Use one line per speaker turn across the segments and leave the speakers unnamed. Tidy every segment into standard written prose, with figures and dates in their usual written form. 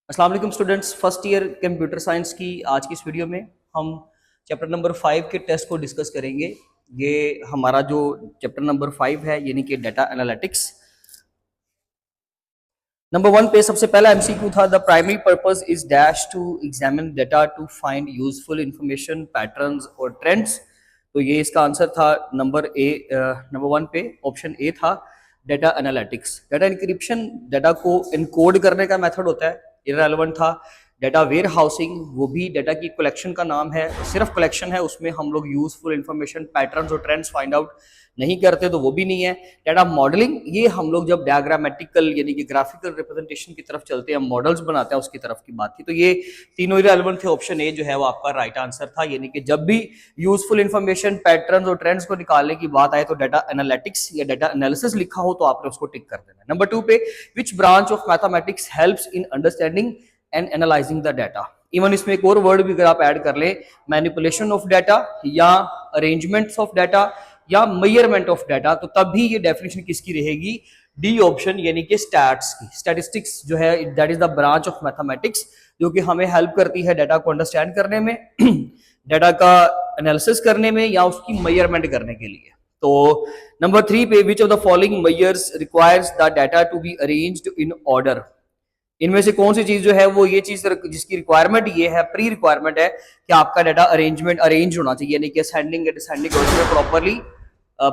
अस्सलाम वालेकुम students, first year computer science की आज की इस वीडियो में हम चैप्टर नंबर 5 के टेस्ट को डिस्कस करेंगे। ये हमारा जो चैप्टर नंबर 5 है यानी कि डाटा एनालिटिक्स। नंबर 1 पे सबसे पहला एमसीक्यू था, the primary purpose is dash to examine data to find useful information patterns और ट्रेंड्स। तो ये इसका आंसर था नंबर 1 पे ऑप्शन ए था data analytics. Data encryption data को इनकोड करने का मेथड होता है, इररेलेवेंट था। डाटा वेयर हाउसिंग वो भी डाटा की कलेक्शन का नाम है, सिर्फ कलेक्शन है, उसमें हम लोग यूजफुल इंफॉर्मेशन पैटर्न्स और ट्रेंड्स फाइंड आउट नहीं करते, तो वो भी नहीं है। डाटा मॉडलिंग ये हम लोग जब डायग्रामेटिकल यानी कि ग्राफिकल रिप्रेजेंटेशन की तरफ चलते हैं, मॉडल्स बनाते हैं, उसकी तरफ की बात थी। तो ये तीनों इररिलेवेंट थे। ऑप्शन ए जो है वो आपका राइट आंसर था, यानी कि जब भी यूजफुल इंफॉर्मेशन पैटर्न्स और ट्रेंड्स को निकालने की बात आए तो डाटा एनालिटिक्स या डाटा एनालिसिस लिखा हो तो आपने उसको टिक कर देना है। नंबर 2 पे which branch of mathematics helps in understanding and analysing the data. Even इसमें एक और वर्ड भी अगर आप ऐड कर ले, मैनिपुलेशन ऑफ डाटा या अरेंजमेंट्स ऑफ डाटा या मेजरमेंट ऑफ डाटा, तो तब भी ये डेफिनेशन किसकी रहेगी? डी ऑप्शन, यानी कि स्टैट्स की। स्टैटिस्टिक्स जो है that is the branch of mathematics जो कि हमें हेल्प करती है डाटा को अंडरस्टैंड करने में, डाटा का एनालिसिस करने में या उसकी मेजरमेंट करने के लिए। तो नंबर 3 पे which of the following measures requires the data to be arranged in order. इनमें से कौन सी चीज जो है वो ये चीज जिसकी रिक्वायरमेंट ये है, प्री रिक्वायरमेंट है कि आपका डाटा अरेंज होना चाहिए, यानी कि असेंडिंग या डिसेंडिंग ऑर्डर में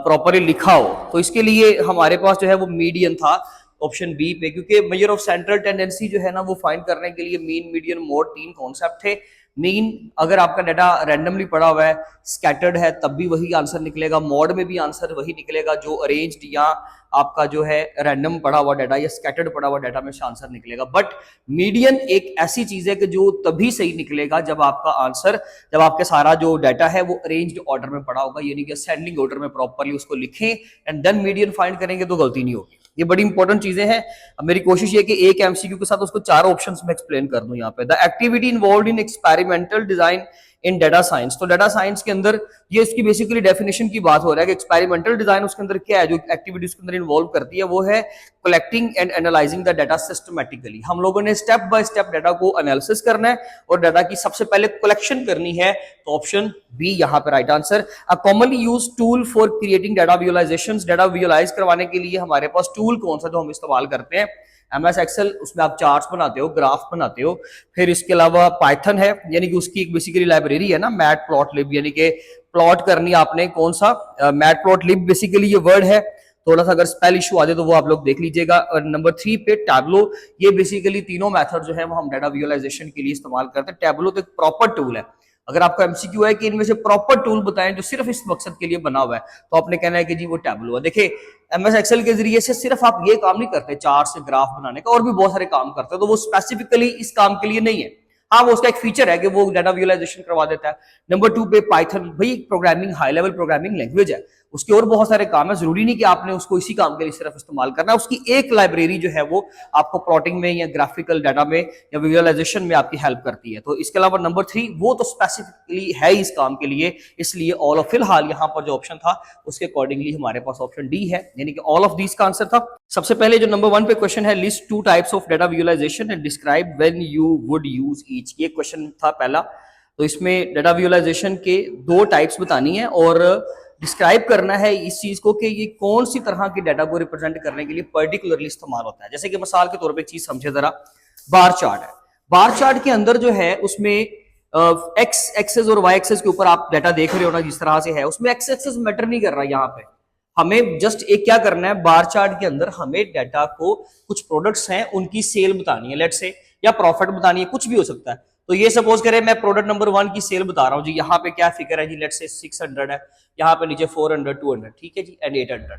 प्रॉपरली लिखा हो। तो इसके लिए हमारे पास जो है वो मीडियन था ऑप्शन बी पे, क्योंकि मेजर ऑफ सेंट्रल टेंडेंसी जो है ना वो फाइंड करने के लिए मीन, मीडियन, मोड 3 कॉन्सेप्ट थे। मीन अगर आपका डाटा रैंडमली पड़ा हुआ है, स्कैटर्ड है, तब भी वही आंसर निकलेगा। मॉड में भी आंसर वही निकलेगा, जो अरेंज्ड या आपका जो है रैंडम पड़ा हुआ डाटा या स्कैटर्ड पड़ा हुआ डाटा में आंसर निकलेगा। बट मीडियन एक ऐसी चीज है कि जो तभी सही निकलेगा जब आपका आंसर, जब आपके सारा जो डाटा है वो अरेंज्ड ऑर्डर में पड़ा होगा, यानी कि असेंडिंग ऑर्डर में प्रॉपरली उसको लिखें एंड देन मीडियन फाइंड करेंगे तो गलती नहीं होगी। ये बड़ी इंपॉर्टेंट चीजें हैं। अब मेरी कोशिश ये कि एक एमसीक्यू के साथ उसको 4 ऑप्शंस में एक्सप्लेन कर दूं। यहाँ पे the activity involved in experimental design in data science. तो डाटा साइंस के अंदर ये इसकी बेसिकली डेफिनेशन की बात हो रहा है कि एक्सपेरिमेंटल डिजाइन उसके अंदर क्या है, जो एक्टिविटी उसके अंदर इन्वॉल्व करती है वो है collecting and analysing the data systematically. हम लोगों ने स्टेप बाय स्टेप डाटा को एनालिसिस करना है और डाटा की सबसे पहले कलेक्शन करनी है। तो ऑप्शन बी यहाँ पे right answer. A commonly used tool for creating data visualisations. Data visualise करवाने के लिए हमारे पास टूल कौन सा जो हम इस्तेमाल करते हैं? MS एक्सेल, उसमें आप चार्ट्स बनाते हो, ग्राफ बनाते हो। फिर इसके अलावा पाइथन है, यानी कि उसकी एक बेसिकली लाइब्रेरी है ना, मैट प्लॉट लिब, यानी कि प्लॉट करनी आपने कौन सा, मैट प्लॉट लिब बेसिकली ये वर्ड है। थोड़ा सा अगर स्पेल इशू आ जाए तो वो आप लोग देख लीजिएगा। और नंबर 3 पे टैबलो। ये बेसिकली तीनों मेथड जो है वो हम डाटा विजुअलाइजेशन के लिए इस्तेमाल करते हैं। टैबलो तो एक प्रॉपर टूल है। अगर आपका एमसीक्यू है कि इनमें से प्रॉपर टूल बताएं जो सिर्फ इस मकसद के लिए बना हुआ है, तो आपने कहना है कि जी वो टैबलो है। देखिए MS एक्सेल के जरिए से सिर्फ आप ये काम नहीं करते चार्ट से ग्राफ बनाने का, और भी बहुत सारे काम करते हो, तो वो स्पेसिफिकली इस काम के लिए नहीं है। हाँ, वो उसका एक फीचर है कि वो डाटा विजुअलाइजेशन करवा देता है। नंबर 2 पे पाइथन, भाई programming, high level programming language है, उसके और बहुत सारे काम है, जरूरी नहीं कि आपने उसको इसी काम के लिए सिर्फ इस्तेमाल करना है। उसकी एक लाइब्रेरी जो है वो आपको प्लॉटिंग में या ग्राफिकल डाटा में या विजुअलाइजेशन में आपकी हेल्प करती है। तो इसके अलावा नंबर 3 वो तो स्पेसिफिकली है इस काम के लिए, इसलिए ऑल ऑफ, फिलहाल यहाँ पर जो ऑप्शन था उसके अकॉर्डिंगली हमारे पास ऑप्शन डी है, यानी कि ऑल ऑफ दीज का आंसर था। सबसे पहले जो नंबर 1 पे क्वेश्चन है, list 2 types of data visualisation and describe when you would use each. ये क्वेश्चन था पहला। तो इसमें डाटा विजुअलाइजेशन के 2 टाइप्स बतानी है और डिस्क्राइब करना है इस चीज को कि ये कौन सी तरह के डाटा को रिप्रेजेंट करने के लिए पर्टिकुलरली इस्तेमाल होता है। जैसे कि मिसाल के तौर पे एक चीज समझे जरा, बार चार्ट है। बार चार्ट के अंदर जो है उसमें एक्स एक्सेस और वाई एक्सेस के ऊपर आप डाटा देख रहे हो ना, जिस तरह से है, उसमें एक्स एक्सेस मैटर नहीं कर रहा। यहाँ पे हमें जस्ट एक क्या करना है, बार चार्ट के अंदर हमें डाटा को, कुछ प्रोडक्ट्स हैं उनकी सेल बतानी है, लेट से, या प्रॉफिट बतानी है, कुछ भी हो सकता है। तो ये सपोज करें मैं प्रोडक्ट नंबर 1 की सेल बता रहा हूँ जी, यहाँ पे क्या फिगर है जी, लेट से 600 है, यहाँ पे नीचे 400, 200, ठीक है जी, एंड 800।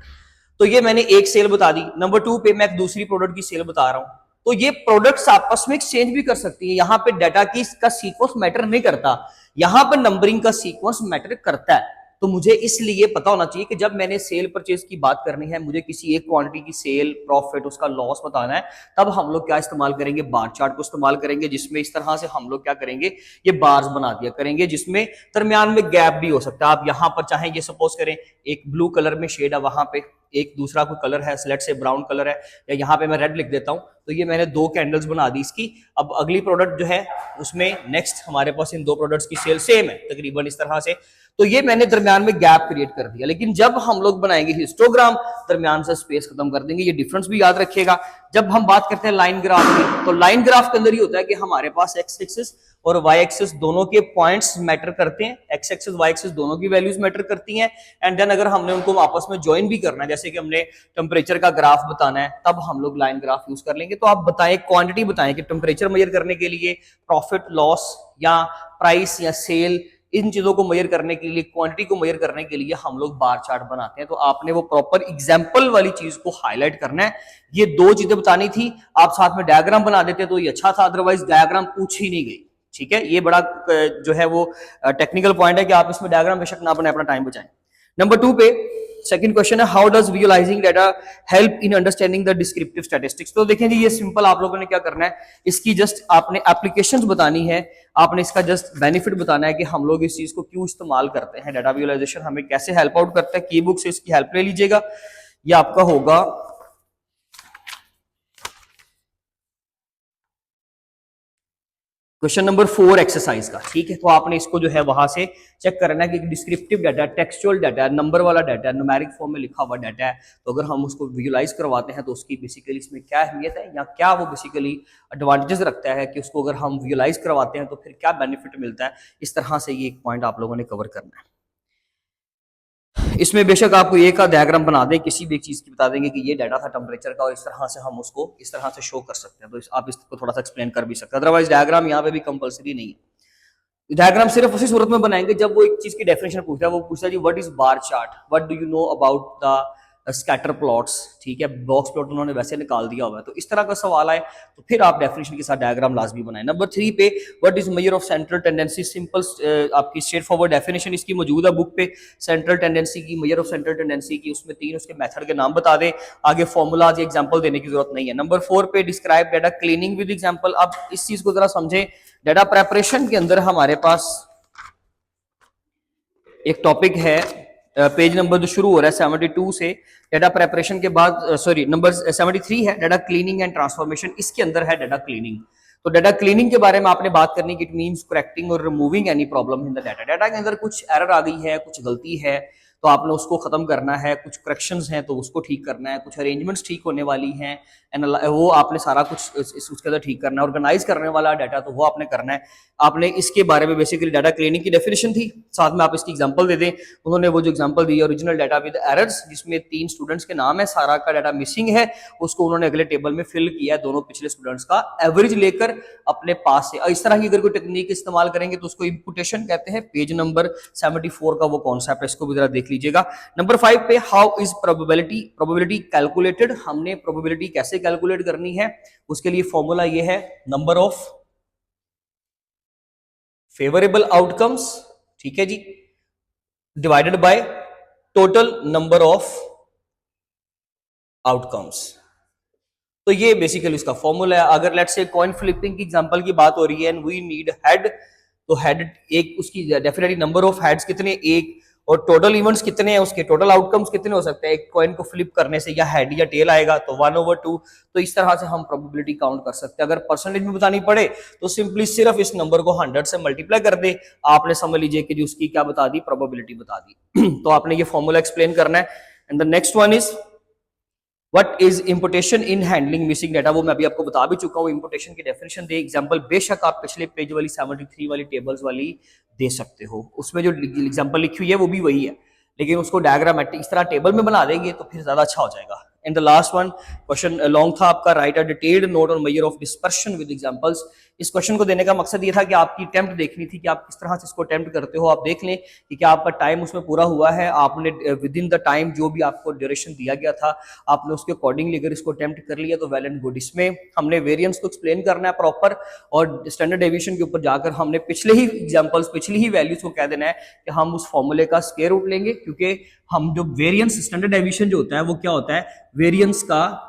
तो ये मैंने एक सेल बता दी। नंबर 2 पे मैं एक दूसरी प्रोडक्ट की सेल बता रहा हूँ। तो ये प्रोडक्ट्स आपस में एक्सचेंज भी कर सकती है। यहाँ पे डाटा की का सीक्वेंस मैटर नहीं करता, यहाँ पर नंबरिंग का सीक्वेंस मैटर करता है। तो मुझे इसलिए पता होना चाहिए कि जब मैंने सेल परचेज की बात करनी है, मुझे किसी एक क्वांटिटी की सेल, प्रॉफिट, उसका लॉस बताना है, तब हम लोग क्या इस्तेमाल करेंगे, बार चार्ट को इस्तेमाल करेंगे, जिसमें इस तरह से हम लोग क्या करेंगे, ये बार्स बना दिया करेंगे, जिसमें दरमियान में गैप भी हो सकता है। आप यहाँ पर चाहें ये सपोज करें एक ब्लू कलर में शेड है वहां पे, एक दूसरा कोई कलर है, सेलेक्ट से ब्राउन कलर है, या यहाँ पे मैं रेड लिख देता हूँ, तो ये मैंने 2 कैंडल्स बना दी इसकी। अब अगली प्रोडक्ट जो है उसमें नेक्स्ट हमारे पास इन 2 प्रोडक्ट्स की सेल सेम है तकरीबन इस तरह से, तो ये मैंने दरमियान में गैप क्रिएट कर दिया। लेकिन जब हम लोग बनाएंगे हिस्टोग्राम, दरमियान से स्पेस खत्म कर देंगे। ये डिफरेंस भी याद रखिएगा। जब हम बात करते हैं लाइन ग्राफ की, तो लाइन ग्राफ के अंदर ये होता है कि हमारे पास एक्स एक्सिस और वाई एक्सिस दोनों के पॉइंट्स मैटर करते हैं, एक्स एक्सिस वाई एक्सिस दोनों की वैल्यूज मैटर करती हैं। एंड देन अगर हमने उनको आपस में ज्वाइन भी करना है, जैसे कि हमने टेम्परेचर का ग्राफ बताना है, तब हम लोग लाइन ग्राफ यूज कर लेंगे। तो आप बताएं, क्वांटिटी बताएं कि टेम्परेचर मेजर करने के लिए, प्रॉफिट लॉस या प्राइस या सेल, इन चीजों को मेजर करने के लिए, क्वांटिटी को मेजर करने के लिए हम लोग बार चार्ट बनाते हैं। तो आपने वो प्रॉपर एग्जांपल वाली चीज को हाईलाइट करना है। ये 2 चीजें बतानी थी, आप साथ में डायग्राम बना देते तो ये अच्छा था, अदरवाइज डायग्राम पूछ ही नहीं गई। ठीक है, ये बड़ा जो है वो टेक्निकल पॉइंट है कि आप इसमें डायग्राम बेशक ना बनाए, अपना टाइम बचाएं। नंबर 2 पे सेकंड क्वेश्चन है, how does visualising data help in understanding the descriptive statistics. तो देखें जी, ये सिंपल, आप लोगों ने क्या करना है, इसकी जस्ट आपने एप्लीकेशंस बतानी है, आपने इसका जस्ट बेनिफिट बताना है कि हम लोग इस चीज को क्यों इस्तेमाल करते हैं, डाटा विजुअलाइजेशन हमें कैसे हेल्प आउट करता है। की बुक से इसकी हेल्प ले लीजिएगा। ये आपका होगा क्वेश्चन नंबर 4 एक्सरसाइज का। ठीक है, तो आपने इसको जो है वहां से चेक करना है कि descriptive data, textual data, number वाला डाटा, न्यूमेरिक फॉर्म में लिखा हुआ डाटा है, तो अगर हम उसको विजुअलाइज करवाते हैं तो उसकी बेसिकली इसमें क्या अहमियत है, या क्या वो बेसिकली एडवांटेजेस रखता है कि उसको अगर हम विजुअलाइज करवाते हैं तो फिर क्या बेनिफिट मिलता है। इस तरह से ये एक पॉइंट आप लोगों ने कवर करना है। इसमें बेशक आपको एक का डायग्राम बना दें, किसी भी एक चीज की बता देंगे कि ये डाटा था टेम्परेचर का, और इस तरह से हम उसको इस तरह से शो कर सकते हैं, तो आप इसको थोड़ा सा एक्सप्लेन कर भी सकते हैं। अदरवाइज डायग्राम यहाँ पे भी कंपलसरी नहीं है। डायग्राम सिर्फ उसी सूरत में बनाएंगे जब वो एक चीज की डेफिनेशन पूछता है, वो पूछता है जी what is bar chart, what do you know about the scatter plots. ठीक है, बॉक्स प्लॉट उन्होंने वैसे निकाल दिया हुआ है, तो इस तरह का सवाल आए तो फिर आप डेफिनेशन के साथ डायग्राम लाजमी बनाएं। नंबर 3 पे what is measure of central tendency, simple आपकी स्ट्रेट फॉरवर्ड डेफिनेशन इसकी मौजूद है बुक पे। सेंट्रल टेंडेंसी की, मेजर ऑफ सेंट्रल टेंडेंसी की, उसमें 3 उसके मेथड के नाम बता दें, आगे फॉर्मूलाज एग्जांपल देने की जरूरत नहीं है। नंबर 4 पे describe data cleaning with example. अब इस चीज को जरा समझें, डाटा प्रेपरेशन के अंदर हमारे पास एक टॉपिक है, पेज नंबर जो शुरू हो रहा है 72 से, डाटा प्रेपरेशन के बाद सॉरी नंबर 73 है, डाटा क्लीनिंग एंड ट्रांसफॉर्मेशन। इसके अंदर है डाटा क्लीनिंग। तो डाटा क्लीनिंग के बारे में आपने बात करनी कि इट मींस करेक्टिंग और removing any problem in the data. Data के अंदर कुछ एरर आ गई है, कुछ गलती है, तो आपने उसको खत्म करना है, कुछ करेक्शंस हैं तो उसको ठीक करना है, कुछ अरेंजमेंट्स ठीक होने वाली हैं, वो आपने सारा कुछ उसके अंदर ठीक करना है। ऑर्गेनाइज करने वाला डाटा तो वो आपने करना है। आपने इसके बारे में बेसिकली डाटा क्लीनिंग की डेफिनेशन थी, साथ में आप इसकी एग्जांपल दे दें। उन्होंने वो जो example the original data with errors, जिसमें 3 स्टूडेंट्स के नाम है, सारा का डाटा मिसिंग है, उसको उन्होंने अगले टेबल में फिल किया है, दोनों पिछले स्टूडेंट्स का एवरेज लेकर अपने पास से। इस तरह की अगर कोई टेक्निक इस्तेमाल करेंगे तो उसको इम्पुटेशन कहते हैं। पेज नंबर 74 का वो कॉन्सेप्ट है, इसको भी जरा देख लीजिएगा। नंबर 5 पे हाउ इज प्रोबेबिलिटी कैलकुलेटेड। हमने प्रोबेबिलिटी कैसे कैलकुलेट करनी है, उसके लिए फॉर्मूला ये है, नंबर ऑफ फेवरेबल आउटकम्स, ठीक है जी, divided by total number of outcomes. तो ये बेसिकली उसका फॉर्मूला है। अगर लेट्स से कॉइन फ्लिपिंग की एग्जांपल की बात हो रही है एंड वी नीड हेड, तो हेड एक, उसकी डेफिनेटली नंबर ऑफ हेड्स कितने, एक, और टोटल इवेंट्स कितने हैं, उसके टोटल आउटकम्स कितने हो सकते हैं एक कॉइन को फ्लिप करने से, या हेड या टेल आएगा तो 1/2। तो इस तरह से हम प्रोबेबिलिटी काउंट कर सकते हैं। अगर परसेंटेज में बतानी पड़े तो सिंपली सिर्फ इस नंबर को 100 से मल्टीप्लाई कर दे, आपने समझ लीजिए कि उसकी क्या बता दी, प्रोबेबिलिटी बता दी। तो आपने ये फॉर्मूला एक्सप्लेन करना है। And the next one is what is importation in handling missing data. वो मैं अभी आपको बता भी चुका हूँ, इंपोर्टेशन की डेफिनेशन दे एग्जांपल बेशक आप पिछले पेज वाली 73 वाली टेबल्स वाली दे सकते हो, उसमें जो एग्जांपल लिखी हुई है वो भी वही है, लेकिन उसको डायग्रामेटिक इस तरह टेबल में बना देंगे तो फिर ज्यादा अच्छा हो जाएगा। And the last one question long था आपका, right a detailed note on measure of dispersion with examples. इस क्वेश्चन को देने का मकसद ये था कि आपकी अटेम्प्ट देखनी थी कि आप किस तरह से इसको अटेम्प्ट करते हो। आप देख लें कि क्या आपका टाइम उसमें पूरा हुआ है, आपने विद इन द टाइम जो भी आपको ड्यूरेशन दिया गया था आपने उसके अकॉर्डिंगली अगर इसको अटेम्प्ट कर लिया तो वेल एंड गुड। इसमें हमने वेरिएंस को एक्सप्लेन करना है प्रॉपर, और स्टैंडर्ड डेविएशन के ऊपर जाकर हमने पिछले ही एग्जांपल्स, पिछली ही वैल्यूज को कह देना है कि हम उस फॉर्मूले का स्क्वायर रूट लेंगे, क्योंकि हम जो वेरिएंस, स्टैंडर्ड डेविएशन जो होता है वो क्या होता है, वेरिएंस का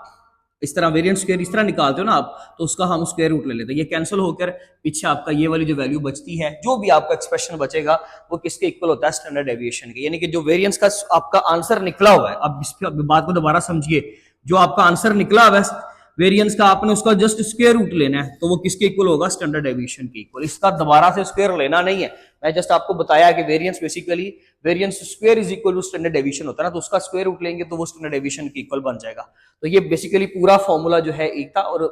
इस तरह वेरिएंट स्क्वायर इस तरह निकालते हो ना आप, तो उसका हम स्क्वायर रूट ले लेते हैं। ये कैंसिल होकर पीछे आपका ये वाली जो वैल्यू बचती है, जो भी आपका एक्सप्रेशन बचेगा वो किसके इक्वल होता है, स्टैंडर्ड डेविएशन के। यानी कि जो वेरिएंस का आपका आंसर निकला हुआ है, अब इस बात को दोबारा समझिए, जो आपका आंसर निकला हुआ है वेरिएंस का, आपने उसका जस्ट स्क्वायर रूट लेना है, तो वो किसके इक्वल होगा, स्टैंडर्ड डेविएशन के इक्वल। इसका दोबारा से स्क्वायर लेना नहीं है, मैं जस्ट आपको बताया कि variance basically variance square is equal to standard deviation होता है ना, तो उसका स्क्वायर रूट लेंगे तो वो स्टैंडर्ड डेविएशन के इक्वल बन जाएगा। तो ये बेसिकली पूरा फॉर्मूला जो है एक था, और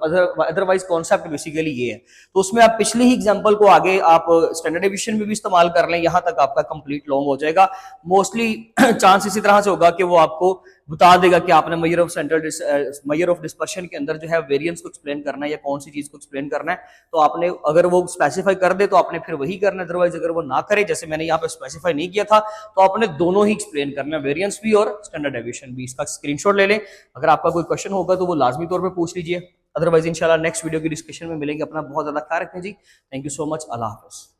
अदरवाइज कॉन्सेप्ट बेसिकली ये है। तो उसमें आप पिछले ही एग्जांपल को आगे आप स्टैंडर्ड डेविएशन में भी इस्तेमाल कर लें, यहां तक आपका कंप्लीट लॉन्ग हो जाएगा। मोस्टली चांस इसी तरह से होगा कि वो आपको बता देगा कि आपने मेजर ऑफ डिस्पर्शन के अंदर जो है वेरिएंस को एक्सप्लेन करना है या कौन सी चीज को एक्सप्लेन करना है, तो आपने अगर वो स्पेसिफाई कर दे तो आपने फिर वही करना है। अदरवाइज अगर वो ना करे, जैसे मैंने यहाँ पे स्पेसिफाई नहीं किया था, तो आपने दोनों ही एक्सप्लेन करना है, वेरिएंस भी और स्टैंडर्ड डेविएशन भी। इसका स्क्रीनशॉट ले लें, अगर आपका कोई क्वेश्चन होगा तो वो लाजमी तौर पर पूछ लीजिए। अदरवाइज इंशाल्लाह नेक्स्ट वीडियो की डिस्कशन में मिलेंगे। अपना बहुत ज्यादा ख्याल रखें जी। Thank you so much. अल्लाह हाफिज।